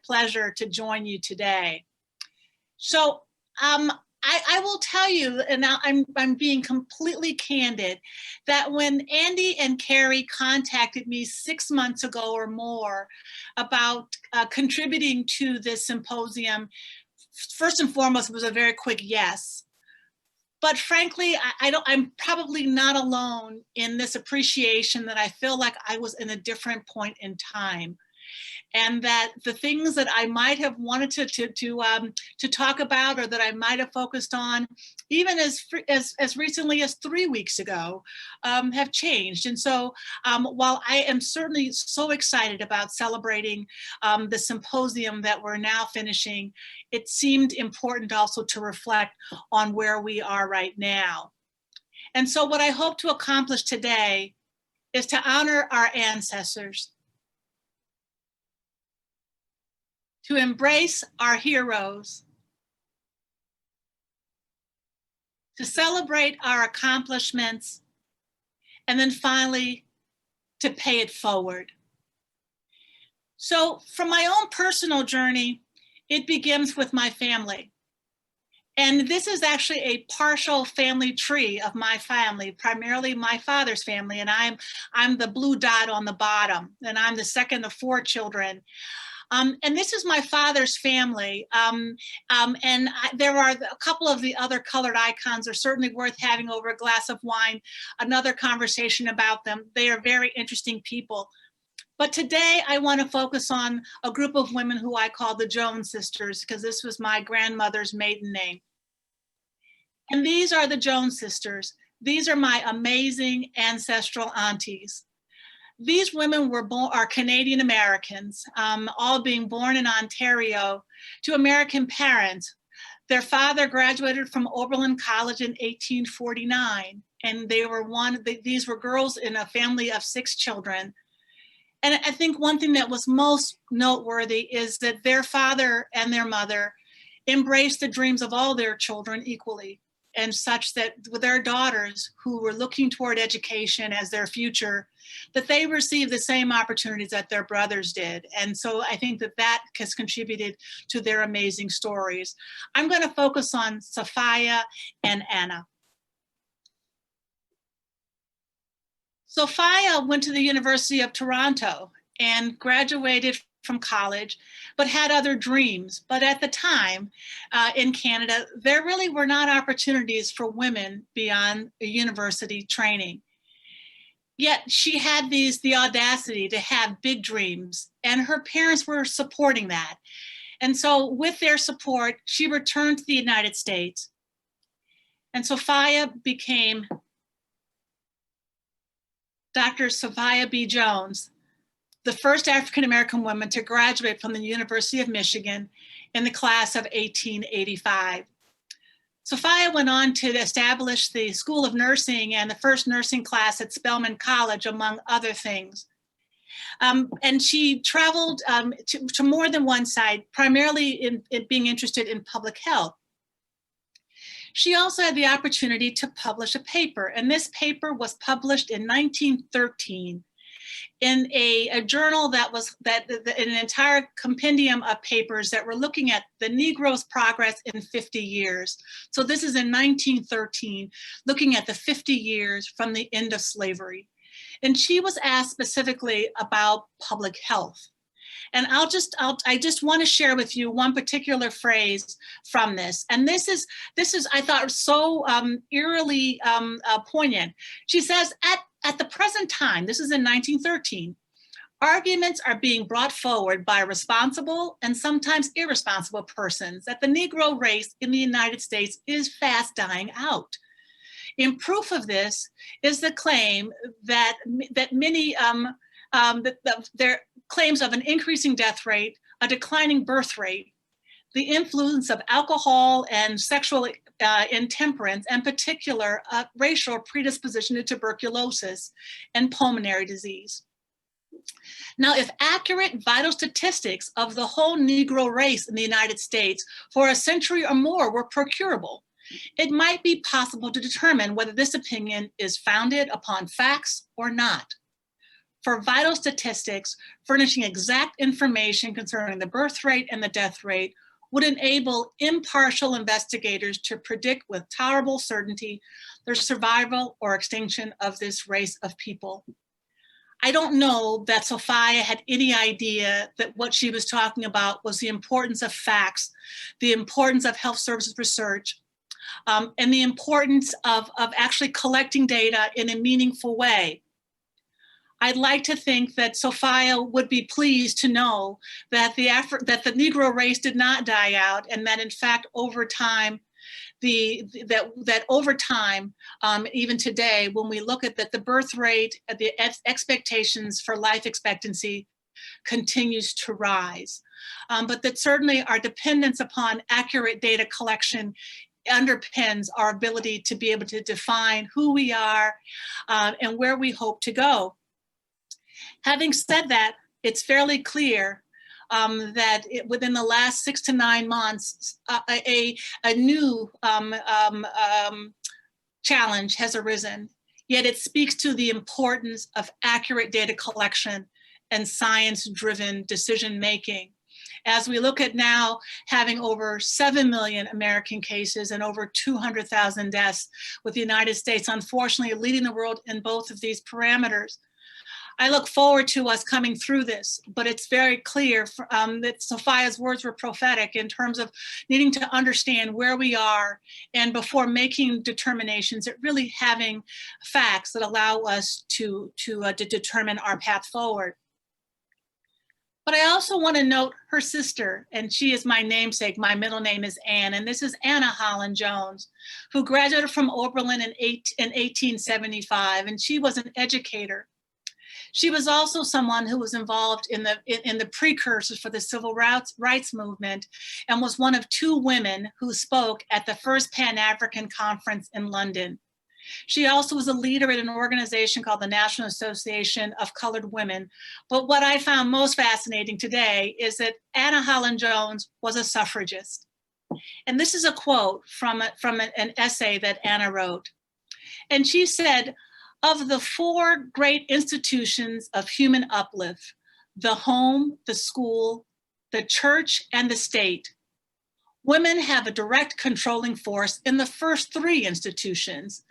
pleasure to join you today. So I will tell you, and now I'm being completely candid, that when Andy and Carrie contacted me 6 months ago or more about contributing to this symposium, first and foremost, it was a very quick yes. But frankly, I'm probably not alone in this appreciation that I feel like I was in a different point in time. And that the things that I might have wanted to talk about, or that I might have focused on, even as recently as 3 weeks ago, have changed. And so while I am certainly so excited about celebrating the symposium that we're now finishing, it seemed important also to reflect on where we are right now. And so what I hope to accomplish today is to honor our ancestors, to embrace our heroes, to celebrate our accomplishments, and then finally, to pay it forward. So from my own personal journey, it begins with my family. And this is actually a partial family tree of my family, primarily my father's family, and I'm the blue dot on the bottom, and I'm the second of 4 children. And this is my father's family. There are a couple of the other colored icons are certainly worth having over a glass of wine, another conversation about them. They are very interesting people. But today I want to focus on a group of women who I call the Jones sisters, because this was my grandmother's maiden name. And these are the Jones sisters. These are my amazing ancestral aunties. These women are Canadian Americans, all being born in Ontario to American parents. Their father graduated from Oberlin College in 1849, and these were girls in a family of 6 children. And I think one thing that was most noteworthy is that their father and their mother embraced the dreams of all their children equally, and such that with their daughters who were looking toward education as their future, that they received the same opportunities that their brothers did. And so I think that has contributed to their amazing stories. I'm going to focus on Sophia and Anna. Sophia went to the University of Toronto and graduated from college, but had other dreams. But at the time in Canada, there really were not opportunities for women beyond a university training. Yet she had the audacity to have big dreams, and her parents were supporting that. And so with their support, she returned to the United States. And Sophia became Dr. Sophia B. Jones, the first African-American woman to graduate from the University of Michigan in the class of 1885. Sophia went on to establish the School of Nursing and the first nursing class at Spelman College, among other things. And she traveled to more than one site, primarily in being interested in public health. She also had the opportunity to publish a paper, and this paper was published in 1913 in a journal that an entire compendium of papers that were looking at the Negro's progress in 50 years. So this is in 1913, looking at the 50 years from the end of slavery. And she was asked specifically about public health. And I just want to share with you one particular phrase from this. And this is I thought, so eerily poignant. She says, at the present time, this is in 1913, arguments are being brought forward by responsible and sometimes irresponsible persons that the Negro race in the United States is fast dying out. In proof of this is the claim that many their claims of an increasing death rate, a declining birth rate, the influence of alcohol and sexual intemperance, and particular racial predisposition to tuberculosis and pulmonary disease. Now, if accurate vital statistics of the whole Negro race in the United States for a century or more were procurable, it might be possible to determine whether this opinion is founded upon facts or not. for vital statistics, furnishing exact information concerning the birth rate and the death rate would enable impartial investigators to predict with tolerable certainty the survival or extinction of this race of people. I don't know that Sophia had any idea that what she was talking about was the importance of facts, the importance of health services research, and the importance of actually collecting data in a meaningful way. I'd like to think that Sophia would be pleased to know that the Negro race did not die out, and that in fact over time, even today, when we look at that, the birth rate, the expectations for life expectancy continues to rise. But that certainly our dependence upon accurate data collection underpins our ability to be able to define who we are and where we hope to go. Having said that, it's fairly clear that within the last 6 to 9 months, a new challenge has arisen. Yet it speaks to the importance of accurate data collection and science-driven decision-making. As we look at now having over 7 million American cases and over 200,000 deaths, with the United States unfortunately leading the world in both of these parameters. I look forward to us coming through this, but it's very clear that Sophia's words were prophetic in terms of needing to understand where we are, and before making determinations, that really having facts that allow us to determine our path forward. But I also want to note her sister, and she is my namesake. My middle name is Anne, and this is Anna Holland Jones, who graduated from Oberlin in 1875, and she was an educator. She was also someone who was involved in the precursors for the civil rights movement, and was one of 2 women who spoke at the first Pan-African Conference in London. She also was a leader in an organization called the National Association of Colored Women. But what I found most fascinating today is that Anna Holland Jones was a suffragist. And this is a quote from an essay that Anna wrote. And she said, "Of the 4 great institutions of human uplift, the home, the school, the church, and the state, women have a direct controlling force in the first 3 institutions.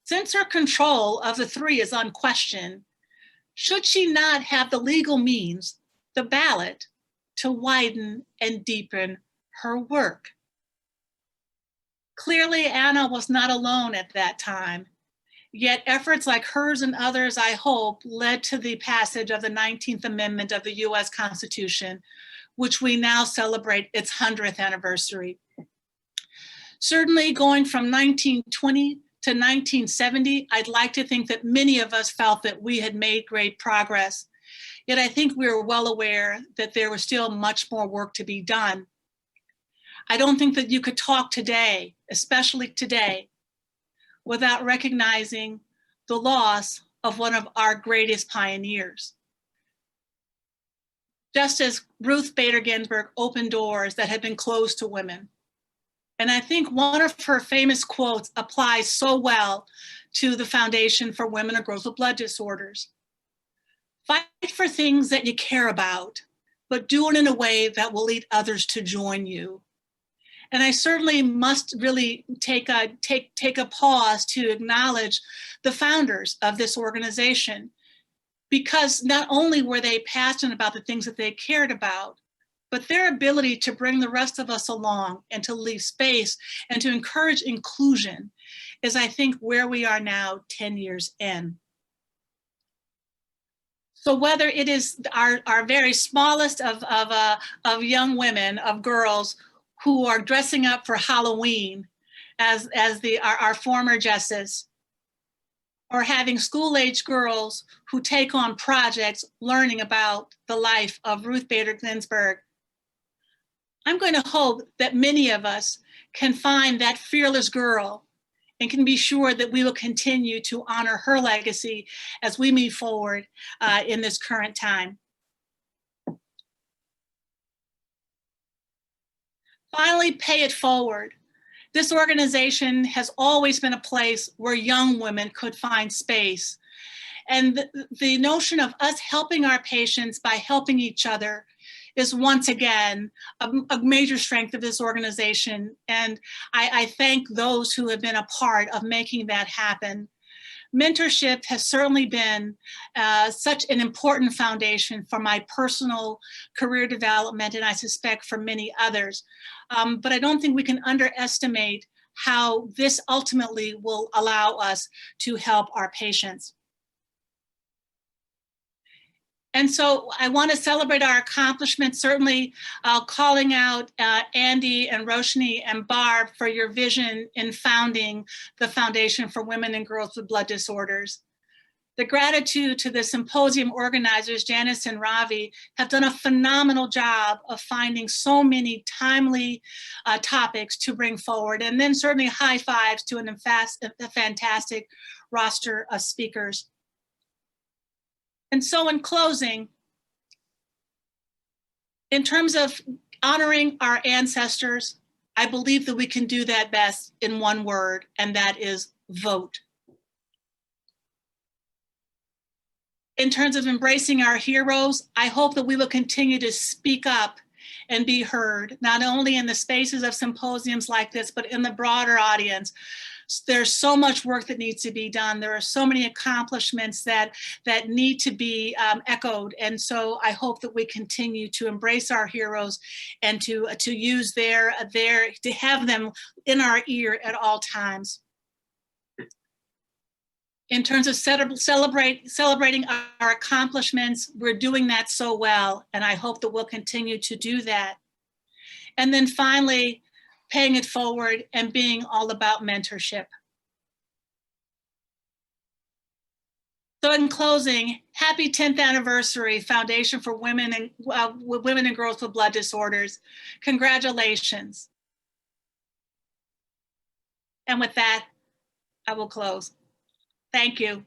Since her control of the 3 is unquestioned, should she not have the legal means, the ballot, to widen and deepen her work?" Clearly, Anna was not alone at that time. Yet efforts like hers and others, I hope, led to the passage of the 19th Amendment of the US Constitution, which we now celebrate its 100th anniversary. Certainly going from 1920 to 1970, I'd like to think that many of us felt that we had made great progress. Yet I think we were well aware that there was still much more work to be done. I don't think that you could talk today, especially today, without recognizing the loss of one of our greatest pioneers. Just as Ruth Bader Ginsburg opened doors that had been closed to women. And I think one of her famous quotes applies so well to the Foundation for Women and Girls with Blood Disorders. "Fight for things that you care about, but do it in a way that will lead others to join you." And I certainly must really take a pause to acknowledge the founders of this organization, because not only were they passionate about the things that they cared about, but their ability to bring the rest of us along and to leave space and to encourage inclusion is, I think, where we are now 10 years in. So whether it is our very smallest of young women, of girls who are dressing up for Halloween as our former justice, or having school-age girls who take on projects learning about the life of Ruth Bader Ginsburg, I'm going to hope that many of us can find that fearless girl and can be sure that we will continue to honor her legacy as we move forward in this current time. Finally, pay it forward. This organization has always been a place where young women could find space. And the notion of us helping our patients by helping each other is once again a major strength of this organization. And I thank those who have been a part of making that happen. Mentorship has certainly been such an important foundation for my personal career development, and I suspect for many others. But I don't think we can underestimate how this ultimately will allow us to help our patients. And so I want to celebrate our accomplishments, certainly calling out Andy and Roshni and Barb for your vision in founding the Foundation for Women and Girls with Blood Disorders. The gratitude to the symposium organizers, Janice and Ravi, have done a phenomenal job of finding so many timely topics to bring forward. And then certainly high fives to a fantastic roster of speakers. And so in closing, in terms of honoring our ancestors, I believe that we can do that best in one word, and that is vote. In terms of embracing our heroes, I hope that we will continue to speak up and be heard, not only in the spaces of symposiums like this, but in the broader audience. There's so much work that needs to be done. There are so many accomplishments that need to be echoed. And so I hope that we continue to embrace our heroes and to use to have them in our ear at all times. In terms of celebrating our accomplishments, we're doing that so well, and I hope that we'll continue to do that. And then finally, paying it forward and being all about mentorship. So in closing, happy 10th anniversary, Foundation for Women and Girls with Blood Disorders. Congratulations. And with that, I will close. Thank you.